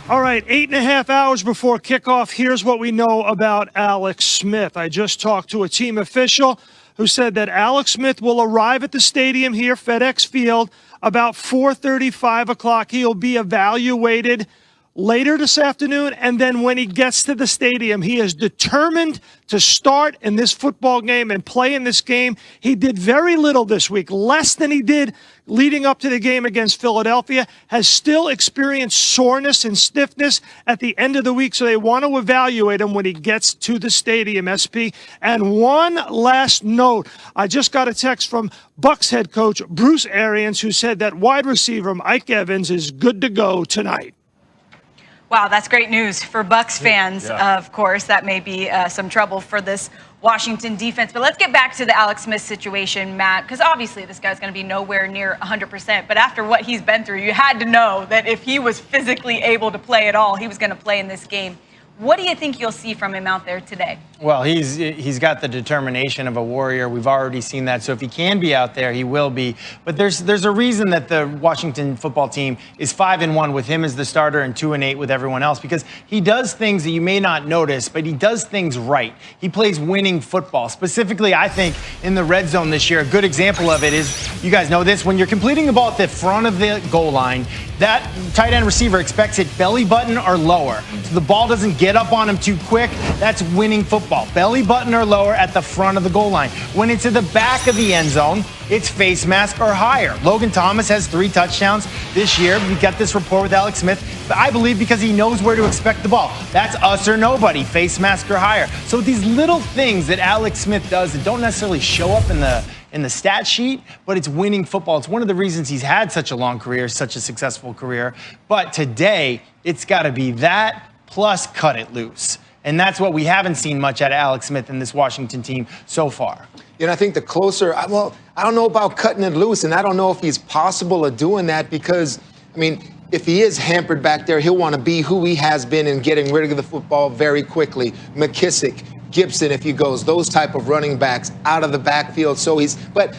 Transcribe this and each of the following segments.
All right, 8.5 hours before kickoff, here's what we know about Alex Smith. I just talked to a team official who said that Alex Smith will arrive at the stadium here, FedEx Field, about 4:30, 5 o'clock. He'll be evaluated later this afternoon, and then when he gets to the stadium, he is determined to start in this football game and play in this game. He did very little this week, less than he did leading up to the game against Philadelphia, has still experienced soreness and stiffness at the end of the week, so they want to evaluate him when he gets to the stadium, SP. And one last note, I just got a text from Bucs head coach Bruce Arians, who said that wide receiver Mike Evans is good to go tonight. Wow, that's great news for Bucs fans, of course. That may be some trouble for this Washington defense. But let's get back to the Alex Smith situation, Matt, because obviously this guy's going to be nowhere near 100%. But after what he's been through, you had to know that if he was physically able to play at all, he was going to play in this game. What do you think you'll see from him out there today? Well, he's got the determination of a warrior. We've already seen that. So if he can be out there, he will be. But there's a reason that the Washington football team is 5-1 with him as the starter and 2-8 with everyone else, because he does things that you may not notice, but he does things right. He plays winning football. Specifically, I think in the red zone this year, a good example of it is, you guys know this, when you're completing the ball at the front of the goal line, that tight end receiver expects it belly button or lower. So the ball doesn't get up on him too quick. That's winning football. Belly button or lower at the front of the goal line. When it's at the back of the end zone, it's face mask or higher. Logan Thomas has 3 touchdowns this year. We got this report with Alex Smith, but I believe because he knows where to expect the ball. That's us or nobody, face mask or higher. So these little things that Alex Smith does that don't necessarily show up in the stat sheet, but it's winning football. It's one of the reasons he's had such a long career, such a successful career. But today, it's got to be that plus cut it loose. And that's what we haven't seen much out of Alex Smith in this Washington team so far. You know, I think the closer, I don't know about cutting it loose, and I don't know if he's possible of doing that because, I mean, if he is hampered back there, he'll want to be who he has been in getting rid of the football very quickly. McKissick, Gibson, if he goes, those type of running backs out of the backfield. But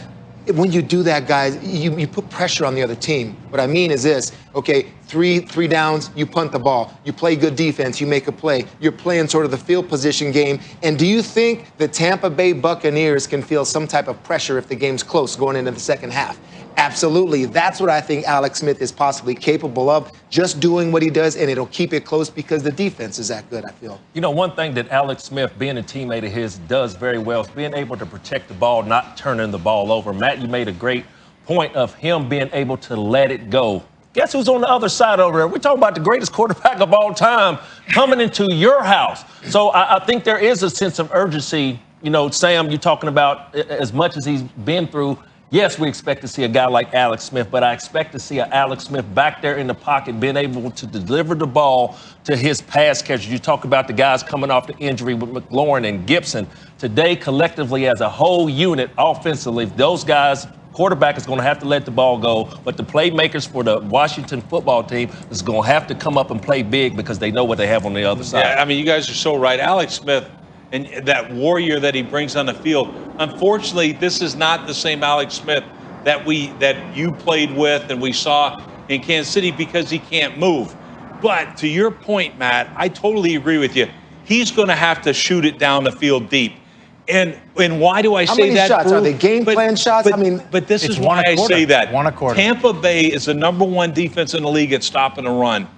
when you do that, guys, you put pressure on the other team. What I mean is this, okay, three downs, you punt the ball. You play good defense, you make a play. You're playing sort of the field position game. And do you think the Tampa Bay Buccaneers can feel some type of pressure if the game's close going into the second half? Absolutely. That's what I think Alex Smith is possibly capable of, just doing what he does, and it'll keep it close because the defense is that good, I feel. You know, one thing that Alex Smith, being a teammate of his, does very well is being able to protect the ball, not turning the ball over. Matt, you made a great point of him being able to let it go. Guess who's on the other side over there? We're talking about the greatest quarterback of all time coming into your house. So I think there is a sense of urgency. You know, Sam, you're talking about as much as he's been through. Yes, we expect to see a guy like Alex Smith, but I expect to see an Alex Smith back there in the pocket being able to deliver the ball to his pass catchers. You talk about the guys coming off the injury with McLaurin and Gibson. Today, collectively, as a whole unit, offensively, those guys, quarterback is going to have to let the ball go, but the playmakers for the Washington football team is going to have to come up and play big because they know what they have on the other side. Yeah, I mean, you guys are so right. Alex Smith and that warrior that he brings on the field. Unfortunately, this is not the same Alex Smith that you played with and we saw in Kansas City because he can't move. But to your point, Matt, I totally agree with you. He's going to have to shoot it down the field deep. And why do I say that? How many shots? Are they game plan shots? But this is why I say that. 1 a quarter. Tampa Bay is the #1 defense in the league at stopping a run.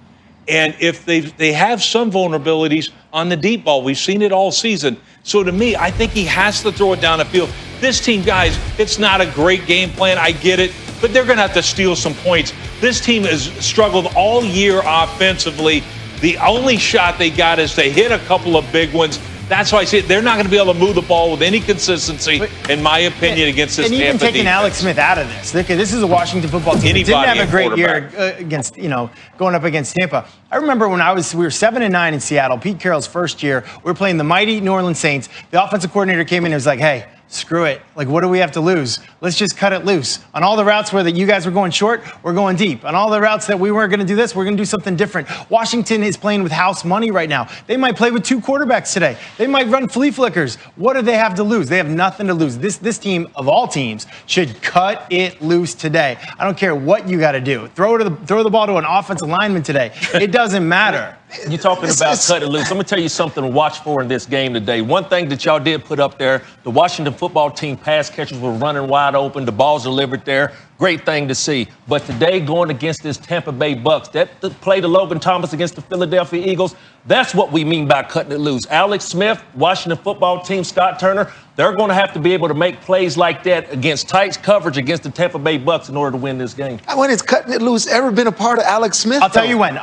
And if they have some vulnerabilities on the deep ball, we've seen it all season. So to me, I think he has to throw it down the field. This team, guys, it's not a great game plan. I get it, but they're going to have to steal some points. This team has struggled all year offensively. The only shot they got is they hit a couple of big ones. That's why I say they're not going to be able to move the ball with any consistency, in my opinion, against this Tampa defense. And even taking Alex Smith out of this. Look, this is a Washington football team that didn't have a great year against, going up against Tampa. I remember when we were 7-9 in Seattle, Pete Carroll's first year, we were playing the mighty New Orleans Saints. The offensive coordinator came in and was like, hey, screw it. Like, what do we have to lose? Let's just cut it loose. On all the routes where you guys were going short, we're going deep. On all the routes that we weren't going to do this, we're going to do something different. Washington is playing with house money right now. They might play with 2 quarterbacks today. They might run flea flickers. What do they have to lose? They have nothing to lose. This team, of all teams, should cut it loose today. I don't care what you got to do. Throw the ball to an offensive lineman today. It doesn't matter. You're talking about cutting loose. I'm going to tell you something to watch for in this game today. One thing that y'all did put up there, the Washington football team pass catchers were running wide open. The ball's delivered there. Great thing to see. But today, going against this Tampa Bay Bucs, that play to Logan Thomas against the Philadelphia Eagles, that's what we mean by cutting it loose. Alex Smith, Washington football team, Scott Turner, they're going to have to be able to make plays like that against tight coverage against the Tampa Bay Bucs in order to win this game. When has cutting it loose ever been a part of Alex Smith? I'll tell you when.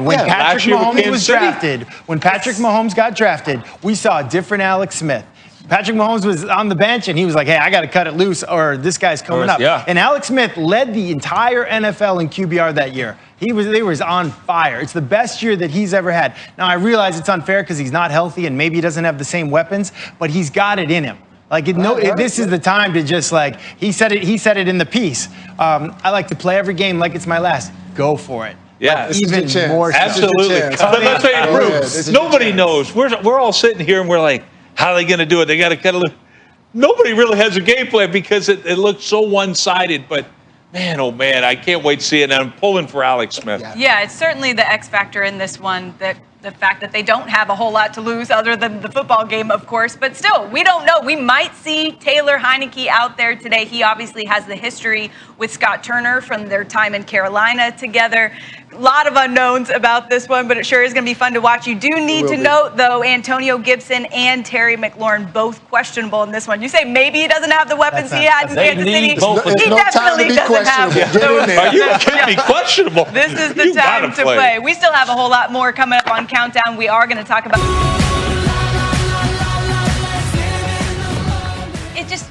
When Patrick Mahomes was drafted, when Patrick Mahomes got drafted, we saw a different Alex Smith. Patrick Mahomes was on the bench, and he was like, hey, I got to cut it loose, or this guy's coming up. Yeah. And Alex Smith led the entire NFL in QBR that year. They was on fire. It's the best year that he's ever had. Now, I realize it's unfair because he's not healthy and maybe he doesn't have the same weapons, but he's got it in him. Like, this is the time to just, like, he said it in the piece. I like to play every game like it's my last. Go for it. Yeah, even more. Absolutely. But let's say it, nobody knows. We're all sitting here and we're like, how are they going to do it? They got to cut a little. Nobody really has a game plan because it looks so one-sided. But, man, oh, man, I can't wait to see it. And I'm pulling for Alex Smith. Yeah, it's certainly the X factor in this one, that the fact that they don't have a whole lot to lose other than the football game, of course. But still, we don't know. We might see Taylor Heineke out there today. He obviously has the history with Scott Turner from their time in Carolina together. A lot of unknowns about this one, but it sure is going to be fun to watch. You do need to note, though, Antonio Gibson and Terry McLaurin both questionable in this one. You say maybe he doesn't have the weapons he had in Kansas City. He definitely doesn't have those. Are you kidding me? Questionable. This is the time to play. We still have a whole lot more coming up on Countdown. We are going to talk about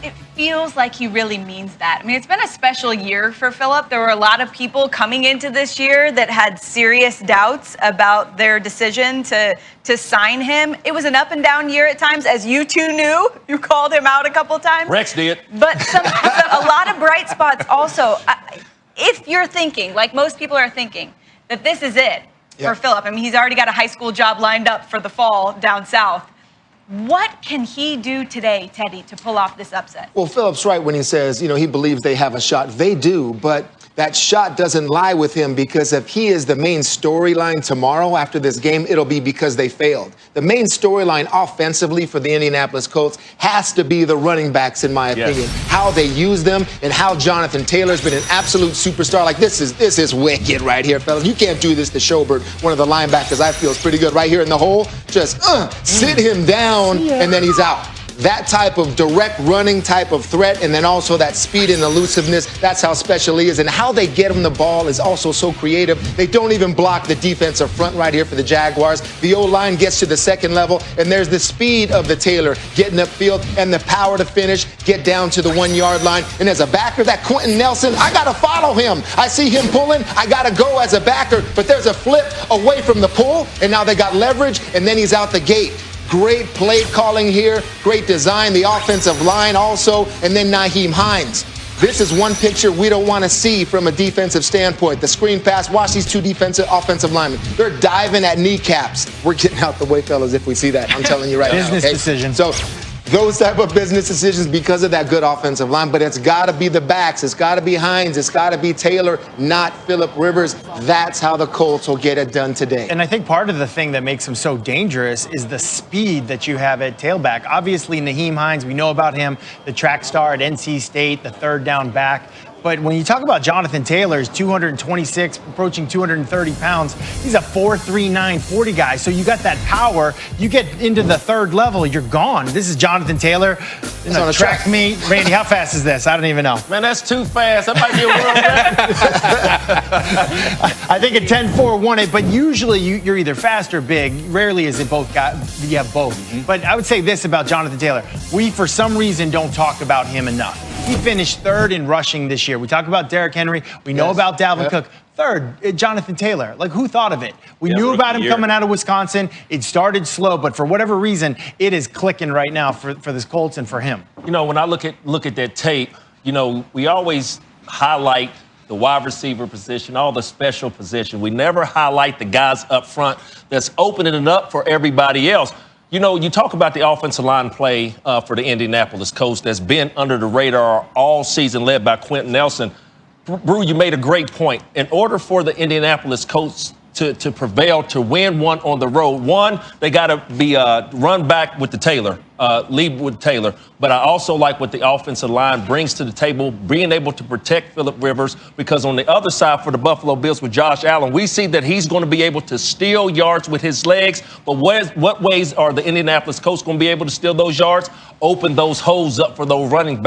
it feels like he really means that. I mean, it's been a special year for Phillip. There were a lot of people coming into this year that had serious doubts about their decision to sign him. It was an up and down year at times, as you two knew. You called him out a couple times. Rex did. But a lot of bright spots also. If you're thinking, like most people are thinking, that this is it for Phillip. I mean, he's already got a high school job lined up for the fall down south. What can he do today, Teddy, to pull off this upset? Well, Phillip's right when he says, he believes they have a shot. They do, but that shot doesn't lie with him, because if he is the main storyline tomorrow after this game, it'll be because they failed. The main storyline offensively for the Indianapolis Colts has to be the running backs, in my opinion. How they use them and how Jonathan Taylor's been an absolute superstar. Like, this is wicked right here, fellas. You can't do this to Schobert, one of the linebackers I feel is pretty good right here in the hole. Just sit him down, and then he's out. That type of direct running type of threat, and then also that speed and elusiveness, that's how special he is. And how they get him the ball is also so creative. They don't even block the defensive front right here for the Jaguars. The O-line gets to the second level, and there's the speed of the Taylor getting upfield and the power to finish, get down to the 1 yard line. And as a backer, that Quentin Nelson, I got to follow him. I see him pulling. I got to go as a backer, but there's a flip away from the pull, and now they got leverage, and then he's out the gate. Great play calling here, great design, the offensive line also, and then Nyheim Hines. This is one picture we don't want to see from a defensive standpoint. The screen pass, watch these two offensive linemen. They're diving at kneecaps. We're getting out the way, fellas, if we see that. I'm telling you right now. Business decision. So those type of business decisions because of that good offensive line, but it's got to be the backs. It's got to be Hines. It's got to be Taylor, not Phillip Rivers. That's how the Colts will get it done today. And I think part of the thing that makes him so dangerous is the speed that you have at tailback. Obviously, Nyheim Hines, we know about him, the track star at NC State, the third down back. But when you talk about Jonathan Taylor, he's 226, approaching 230 pounds. He's a 4.39 40 guy. So you got that power. You get into the third level, you're gone. This is Jonathan Taylor. It's on a track meet. Randy, how fast is this? I don't even know. Man, that's too fast. That might be a world record. I think a 10.4 won it, but usually you're either fast or big. Rarely is it both. You have both. But I would say this about Jonathan Taylor. We, for some reason, don't talk about him enough. He finished third in rushing this year. We talk about Derrick Henry. We know about Dalvin Cook. Third, Jonathan Taylor. Like, who thought of it? We knew rookie about him year. coming out of Wisconsin. It started slow, but for whatever reason, it is clicking right now for this Colts and for him. You know, when I look at that tape, you know, we always highlight the wide receiver position, all the special position. We never highlight the guys up front that's opening it up for everybody else. You know, you talk about the offensive line play for the Indianapolis Colts that's been under the radar all season, led by Quentin Nelson. Brew, you made a great point. In order for the Indianapolis Colts to prevail, to win one on the road, one, they got to be run back with the Taylor, lead with Taylor. But I also like what the offensive line brings to the table, being able to protect Phillip Rivers, because on the other side for the Buffalo Bills with Josh Allen, we see that he's going to be able to steal yards with his legs. But what ways are the Indianapolis Colts going to be able to steal those yards? Open those holes up for those running backs.